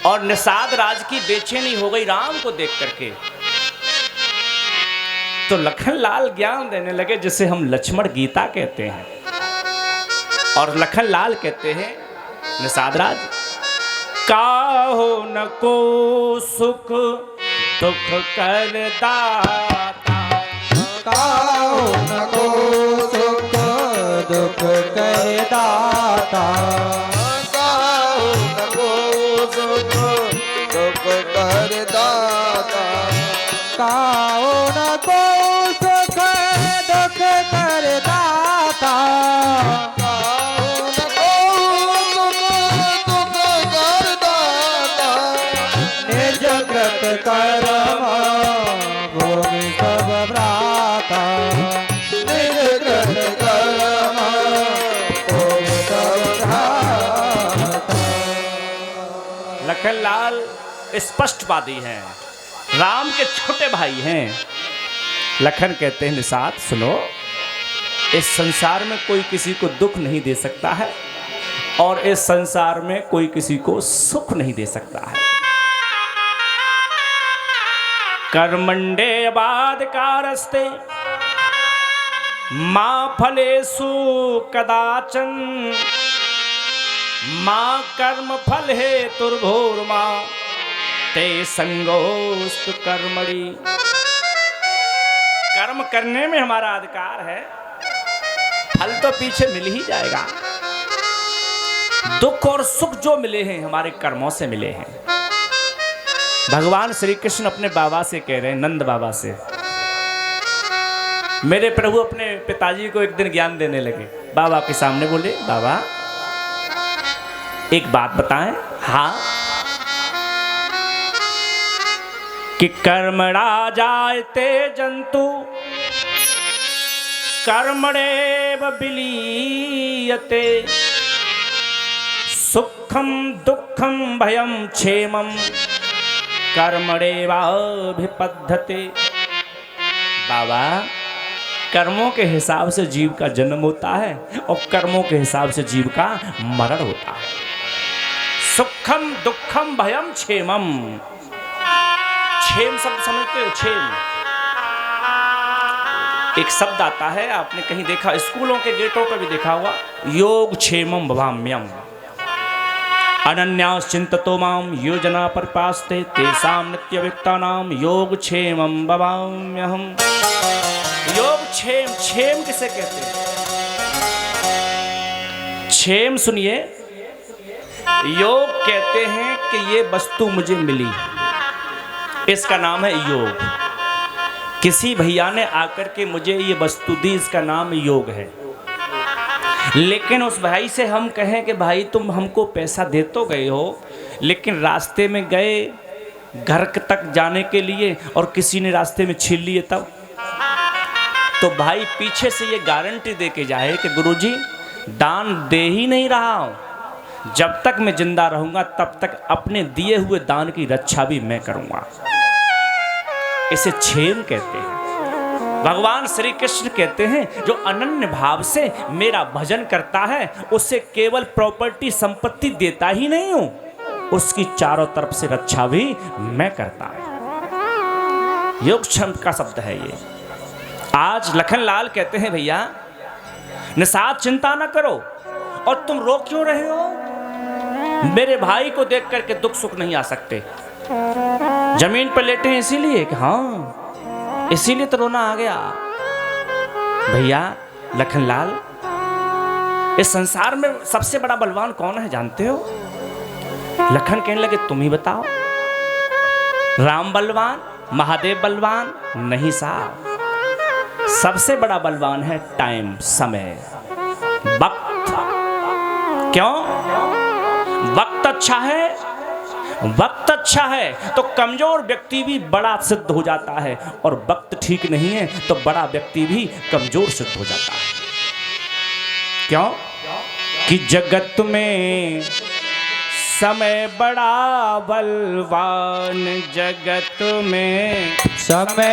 और निषाद राज की बेचैनी हो गई राम को देख करके। तो लखन लाल ज्ञान देने लगे, जिसे हम लक्ष्मण गीता कहते हैं। और लखन लाल कहते हैं निषाद राज, काहो न को सुख दुख कर दाता, काहो न को सुख दुख कर दाता, काहो न को सुख दुख कर दाता, काहो न को सुख दुख कर दाता, काहो न को सुख दुख कर दाता, निज कृत कर्म भोग सब भ्राता, निज कृत कर्म भोग सब भ्राता। लखन लाल स्पष्टवादी हैं, राम के छोटे भाई हैं। लखन कहते हैं निषाद सुनो, इस संसार में कोई किसी को दुख नहीं दे सकता है और इस संसार में कोई किसी को सुख नहीं दे सकता है। कर्मण्डे बाधकारस्ते मां फलेषु कदाचन, मां कर्म फल हेतुर्भूर्मा ते संगोस्तु कर्मणि। कर्म करने में हमारा अधिकार है, फल तो पीछे मिल ही जाएगा। दुख और सुख जो मिले हैं हमारे कर्मों से मिले हैं। भगवान श्री कृष्ण अपने बाबा से कह रहे हैं, नंद बाबा से, मेरे प्रभु अपने पिताजी को एक दिन ज्ञान देने लगे। बाबा के सामने बोले, बाबा एक बात बताएं। हाँ, कि कर्मणा जायते जंतु कर्मणेव विलीयते, सुखम दुखम भयम क्षेमम कर्मणेवाभिपद्धते। बाबा, कर्मों के हिसाब से जीव का जन्म होता है और कर्मों के हिसाब से जीव का मरण होता है। सुखम दुखम भयम क्षेमम। क्षेम शब्द समझते हो? क्षेम एक शब्द आता है, आपने कहीं देखा, स्कूलों के गेटों पर भी देखा होगा, योग क्षेमम भवाम्यम अनन्यास चिंततो माम योजना परिपास्ते तेषां नित्यविक्तानां योग क्षेमम भवाम्यहम्। योग क्षेम, क्षेम किसे कहते हैं? क्षेम सुनिए, योग कहते हैं कि ये वस्तु मुझे मिली, इसका नाम है योग। किसी भैया ने आकर के मुझे ये वस्तु दी, इसका नाम योग है। लेकिन उस भाई से हम कहें कि भाई तुम हमको पैसा दे तो गए हो, लेकिन रास्ते में गए घर तक जाने के लिए और किसी ने रास्ते में छीन लिए, तब तो भाई पीछे से ये गारंटी दे के जाए कि गुरुजी दान दे ही नहीं रहा हूं, जब तक मैं जिंदा रहूंगा तब तक अपने दिए हुए दान की रक्षा भी मैं करूंगा। इसे क्षेम कहते हैं। भगवान श्री कृष्ण कहते हैं जो अनन्य भाव से मेरा भजन करता है उससे केवल प्रॉपर्टी संपत्ति देता ही नहीं हूं, उसकी चारों तरफ से रक्षा भी मैं करता हूं। योग क्षम का शब्द है ये। आज लखन लाल कहते हैं भैया निषाद चिंता न करो, और तुम रो क्यों रहे हो? मेरे भाई को देख करके दुख सुख नहीं आ सकते। जमीन पर लेटे हैं इसीलिए कि हाँ, इसीलिए तो रोना आ गया। भैया लखन लाल, इस संसार में सबसे बड़ा बलवान कौन है जानते हो? लखन कहने लगे तुम ही बताओ। राम बलवान, महादेव बलवान? नहीं साहब, सबसे बड़ा बलवान है टाइम, समय, वक्त। क्यों? वक्त अच्छा है, वक्त अच्छा है तो कमजोर व्यक्ति भी बड़ा सिद्ध हो जाता है, और वक्त ठीक नहीं है तो बड़ा व्यक्ति भी कमजोर सिद्ध हो जाता है। क्यों? कि जगत में समय बड़ा बलवान, जगत में समय